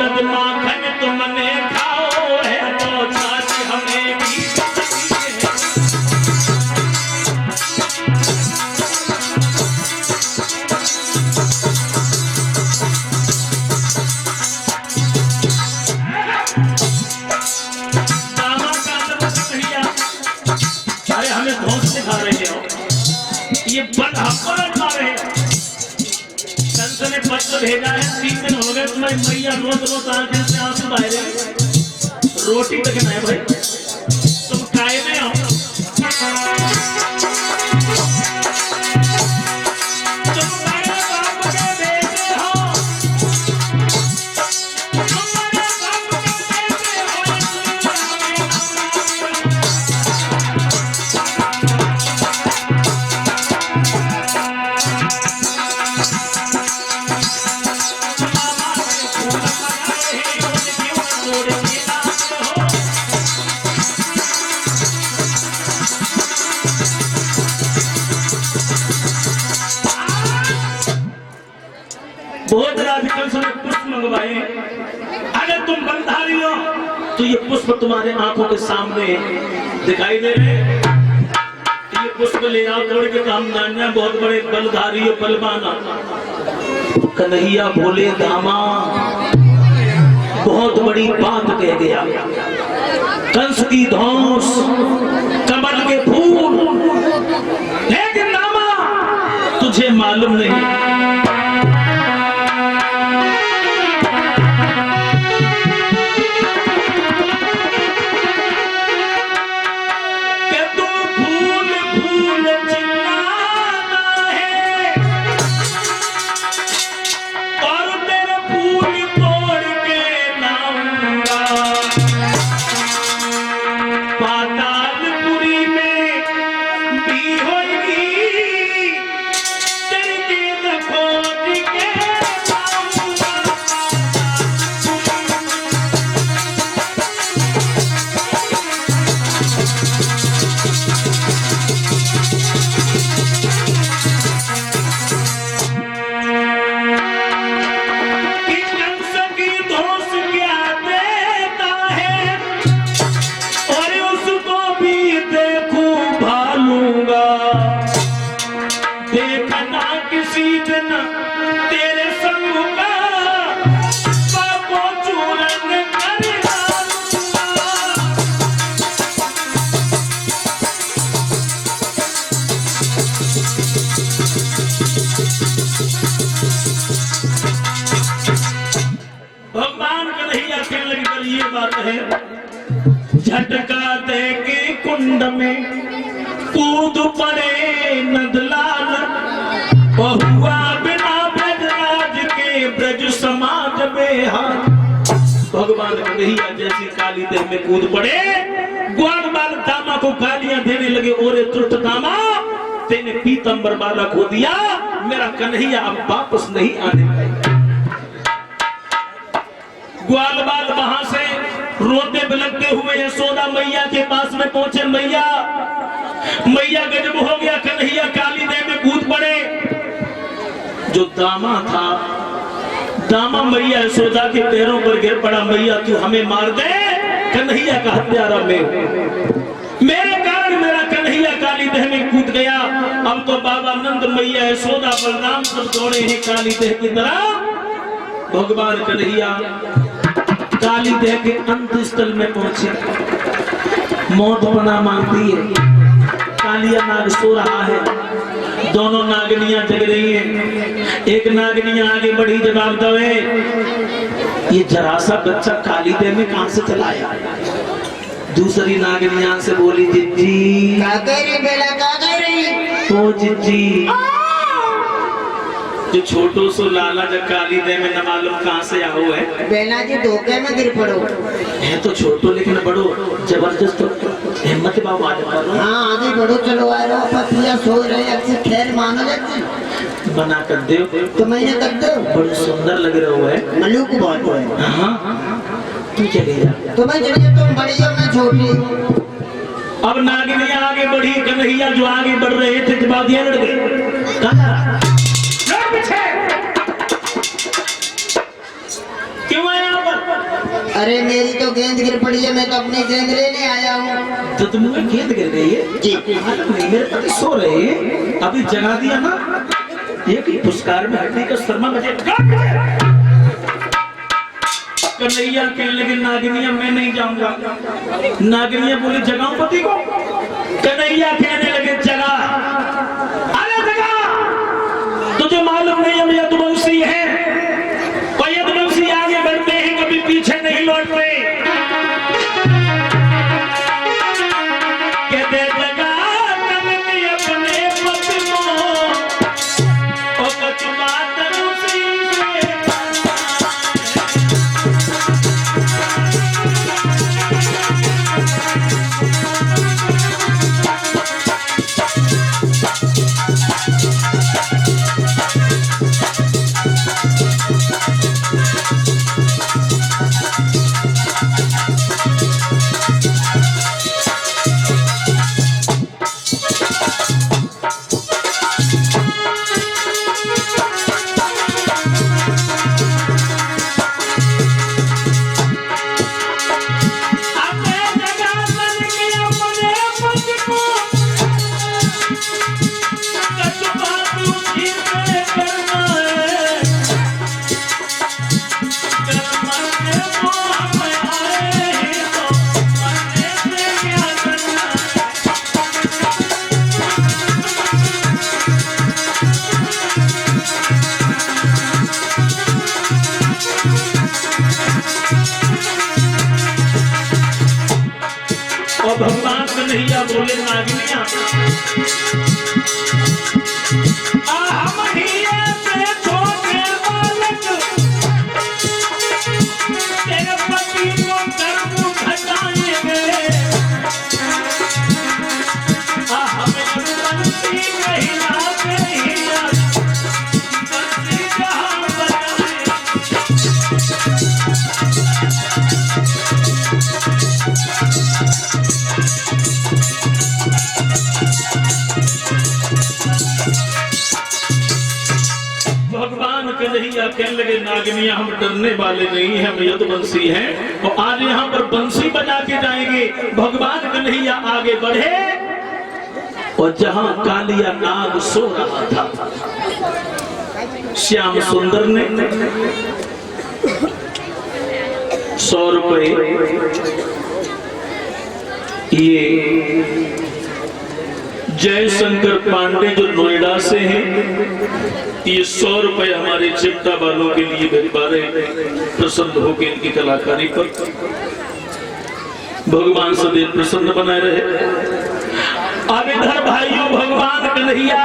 दौलत माखन तुमने खाओ है तो छाछ हमें भी खा रहे हो, ये बंद हमको खा रहे हैं। कंस ने पत्र भेजा है 3 दिन हो गए तुम्हारी मैया रोज रोज आंखें से आंसू बहा रही है, रोटी तक नहीं भाई तुम काहे में हो। बहुत राधिकल से पुष्प मंगवाए, अगर तुम बलधारी हो तो ये पुष्प तुम्हारे आंखों के सामने दिखाई दे रहे, ये पुष्प ले आओ तोड़ के, तो हम जाने बहुत बड़े बलधारी हो बलवाना। कन्हैया बोले दामा बहुत बड़ी बात कह गया, कंस की धौंस कमल के फूल, लेकिन दामा तुझे मालूम नहीं झटका दे के कुंड में कूद पड़े नदलाल, बहुआ बिना ब्रजराज के ब्रज समाज में हाथ। भगवान कन्हैया जैसी काली देह में कूद पड़े, ग्वाल बाल दामा को गालियां देने लगे, ओरे त्रुट दामा तेने पीतंबर माला खो दिया, मेरा कन्हैया अब वापस नहीं आने पाएगा। ग्वाल बाल वहां से रोते बिलखते हुए यशोदा मैया के पास में पहुंचे। मैया मैया गजब हो गया, कन्हैया काली देह में कूद पड़े। जो दामा था, दामा मैया यशोदा के पैरों पर गिर पड़ा, मैया तू हमें मार दे, कन्हैया का हत्यारा मैं, मेरे कारण मेरा कन्हैया काली देह में कूद गया। अब तो बाबा नंद मैया यशोदा बलराम सब दौड़े हैं काली देह की तरफ। भगवान कन्हैया काली देह के अंत स्थल में पहुंचे, मौत पना मांगती है, कालिया नाग सो रहा है, दोनों नागनियां जग रही हैं। एक नागनियां आगे बढ़ी, जवाब दे ये जरा सा बच्चा काली देह में कहां से चला आया। दूसरी नागनियां से बोली जिज्जी बेला ओ जिज्जी, जो छोटो सो लाला जब काली देह में न मालूम कहां से आओ है, बेला जी धोखे में गिर पड़ो है तो छोटो लेकिन बड़ो जबरदस्त हिम्मत बाबू आज मारो। हाँ आगे बढ़ो, चलो आ रहा पतिया सो रहे अच्छे खैर मानो जाते बना कर दे तो मैंने कर दो, बड़ी सुंदर लग रहा है, मलूक बहुत है। हाँ तू चले जा, तुम्हें चलिए तुम बड़ी हो मैं छोटी। अब नागिनियां आगे बढ़ी, कन्हैया जो आगे बढ़ रहे थे जवाब दिया लड़ गए। क्यों आया पर अरे मेरी तो गेंद गिर पड़ी है, मैं तो अपनी गेंद लेने आया हूँ। तो तुम्हें गेंद गिर गई है जी। मालूम नहीं, मेरे पति सो रहे हैं, अभी जगा दिया ना, एक ही पुरस्कार में हड्डी का शर्मा बजे। कन्हैया कहने लगे नागिनिया मैं नहीं जाऊंगा। नागिनिया बोले जगाऊं पति को। कन्हैया कहने लगे जगा, अरे जगा, तुझे मालूम नहीं हम यदुवंशी है और यदुवंशी आगे बढ़ते हैं कभी पीछे नहीं लौटते। कहते जगा तनके अपने पति को और कुछ बात उसी से और भगवान कन्हैया बोले नागिनिया हम ही से छोटे बालक तेरे पति को कर्म घटाएंगे। हमें बंसी कहिला कहिला बंसी जहां बजाए। भगवान कन्हैया कहने लगे नागिनिया हम डरने वाले नहीं हैं, हम यदुवंशी हैं और आज यहाँ पर बंसी बजा के जाएंगे। भगवान कन्हैया आगे बढ़े और जहाँ कालिया नाग सो रहा था, श्याम सुंदर ने 100 रुपए ये जयशंकर पांडे जो नोएडा से हैं, ये 100 रुपए हमारे चिमटा वालों के लिए भिजवा रहे, प्रसन्न होकर इनकी कलाकारी पर भगवान सदैव प्रसन्न बनाए रहे। अब इधर भाइयों भगवान कन्हैया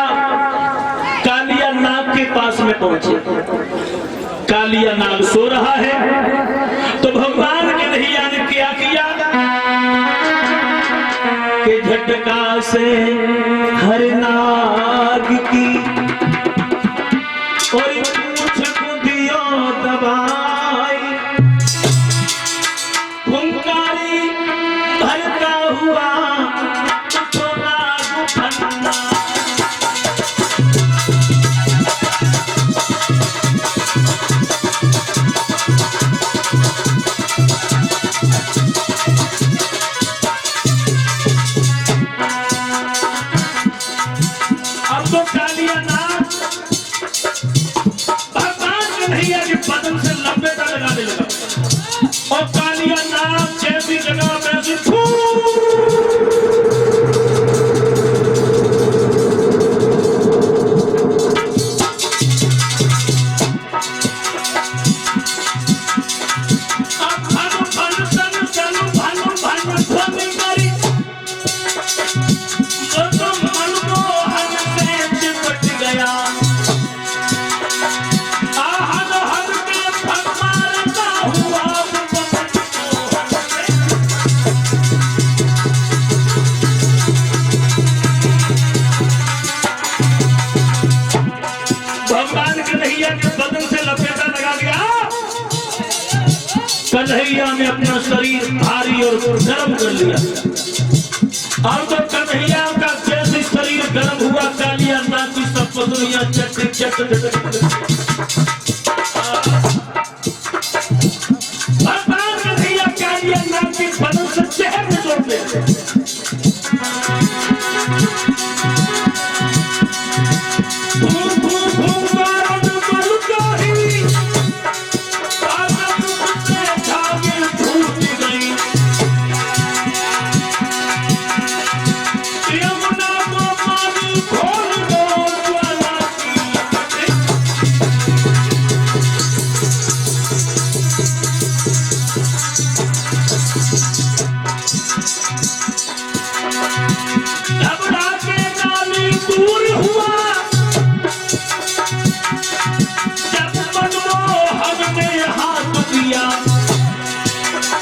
कालिया नाग के पास में पहुंचे। कालिया नाग सो रहा है तो भगवान कन्हैया ने क्या किया कि झटका से हर नाग की और पूछ बुधियो दबाई, हुंकारी भरता हुआ तो नाग फन्ना। अब तो कालिया नाग भगवान कन्हैया के बदन से लपेटा लगाने लगा और कालिया नाग जैसी जगह वैसी कन्हैया ने अपना शरीर भारी और गर्म कर लिया। और जब कन्हैया का जैसे शरीर गर्म हुआ, कालिया नाग की सब पसलियां चट चट भगवान कन्हैया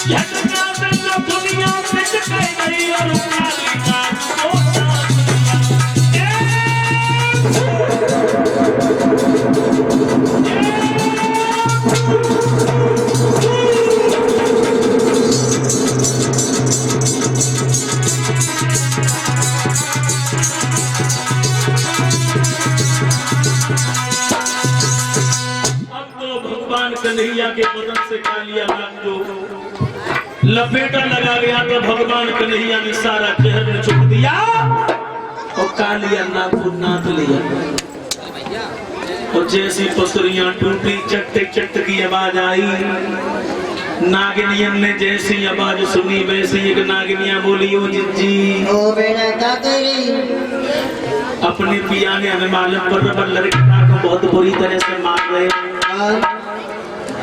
झटका से तो दुनिया मिट गई और काली नाग सोता कन्हैया के बदन से कालिया नाग को लपेटा लगा गया तो भगवान कन्हैया ने सारा जहर में चुप दिया और कालिया नाग को नाथ लिया। और जैसी पसुरियां टूटी चट चट की आवाज आई, नागिनियन ने जैसी आवाज सुनी वैसी एक नागिनिया बोली, ओ जिज्जी ओ बेटा क्या करी? अपने पिया ने हमें मालूम पर लड़का को बहुत बुरी तरह से मार रहे,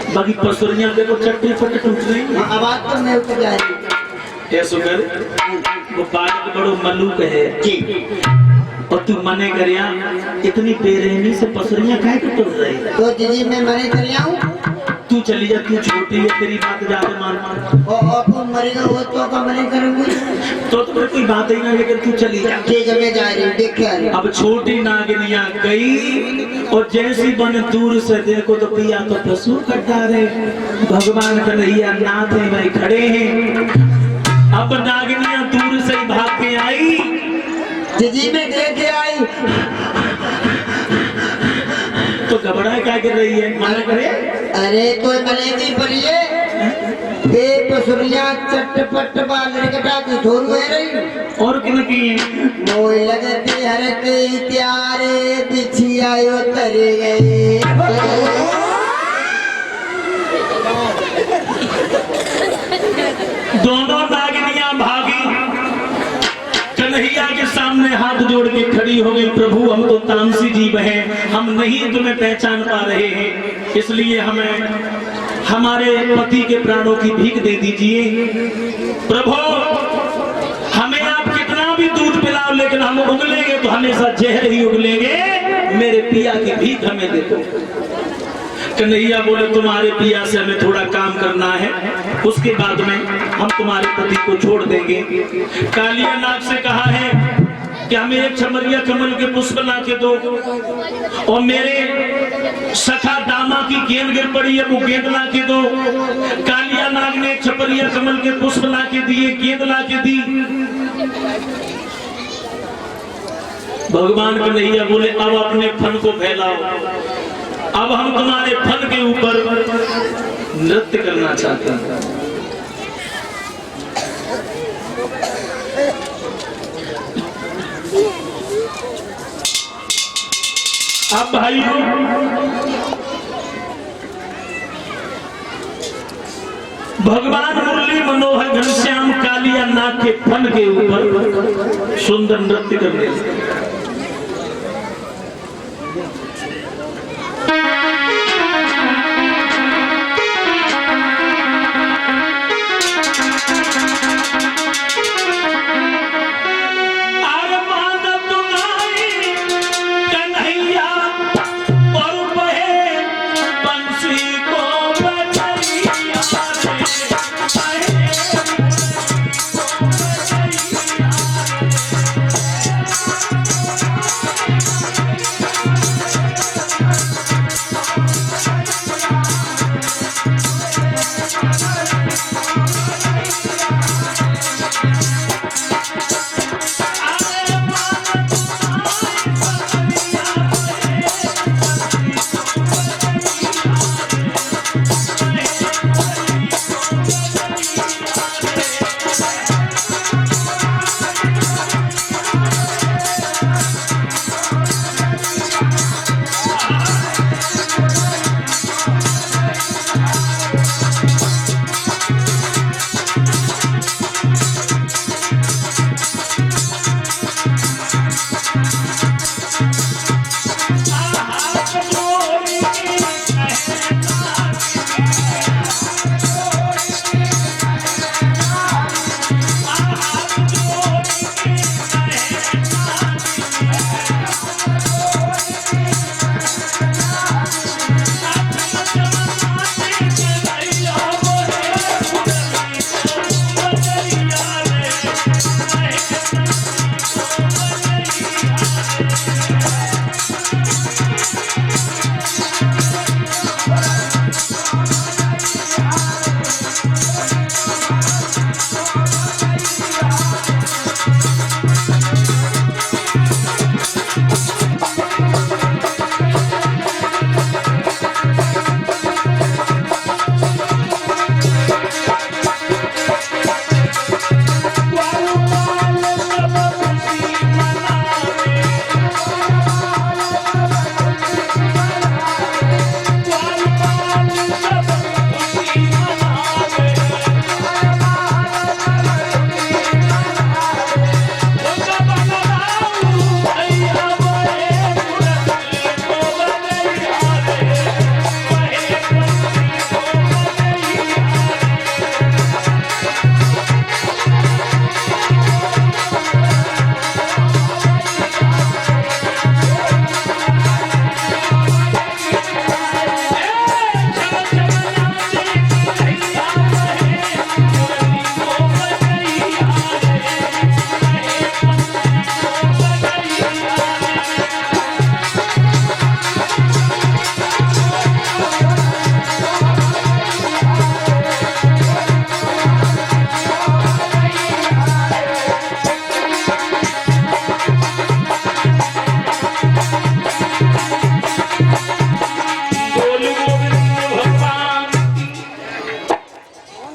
बाकी पसुरियां देखो चट्टी फट टूट रही। आवाज तो मैं उठ जा रही। ऐसो कर वो बालक बड़ो मलूक है जी, और तू मने करिया इतनी बेरहमी से पसुरियां काहे के टूट रही? तो जी मैं मरे चले आऊं? तू चली जा, तू छोटी है, तेरी बात ज्यादा मान और तू मरेगा वो तो का मरे करूंगी तो कोई बात ही ना, लेकिन तू चली जा। ठीक है मैं जा रही हूँ, देख के आ रही हूँ। अब छोटी नागिनिया गई और जैसी बन दूर से देखो तो पिया तो पशु कटा रहे, भगवान कन्हैया नाथ है भाई खड़े हैं। अब नागिनिया दूर से ही भाग के आई, जी मैं देख के आई तो घबरा क्या कर रही है? माना करे अरे तो मलेगी परिए बे पसुरिया चटपट बाल कटा की धोर हुए रही और किन की मोय लगते हर के त्यारे पीछे आयो तरे गए। दोनों नागिनियां भागी, कन्हैया के सामने हाथ जोड़ के खड़ी हो गई, प्रभु हम तो तामसी जीव हैं, हम नहीं तुम्हें पहचान पा रहे हैं, इसलिए हमें हमारे पति के प्राणों की भीख दे दीजिए। प्रभु हमें आप कितना भी दूध पिलाओ लेकिन हम उगलेंगे तो हमेशा जहर ही उगलेंगे, मेरे पिया की भीख हमें दे दो। कन्हैया बोले तुम्हारे पिया से हमें थोड़ा काम करना है, उसके बाद में हम तुम्हारे पति को छोड़ देंगे। कालिया नाग से कहा है कि हमें एक चमरिया कमल के पुष्प ला के दो, और मेरे सखा दामा की गेंद गिर पड़ी है वो गेंद ला के दो। कालिया नाग ने चमरिया कमल के पुष्प ला के दिए, गेंद ला के दी। भगवान कन्हैया बोले अब अपने फन को फैलाओ, अब हम तुम्हारे फन के ऊपर नृत्य करना चाहते हैं। अब भाइयों भगवान मुरली मनोहर घनश्याम कालिया नाग के फन के ऊपर सुंदर नृत्य करने लगे।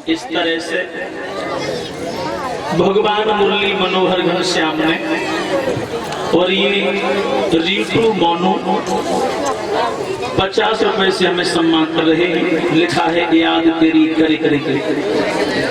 इस तरह से भगवान मुरली मनोहर घनश्याम ने, और ये रीतू मोनू 50 रुपए से हमें सम्मान कर रहे हैं। लिखा है याद तेरी करे करे करे।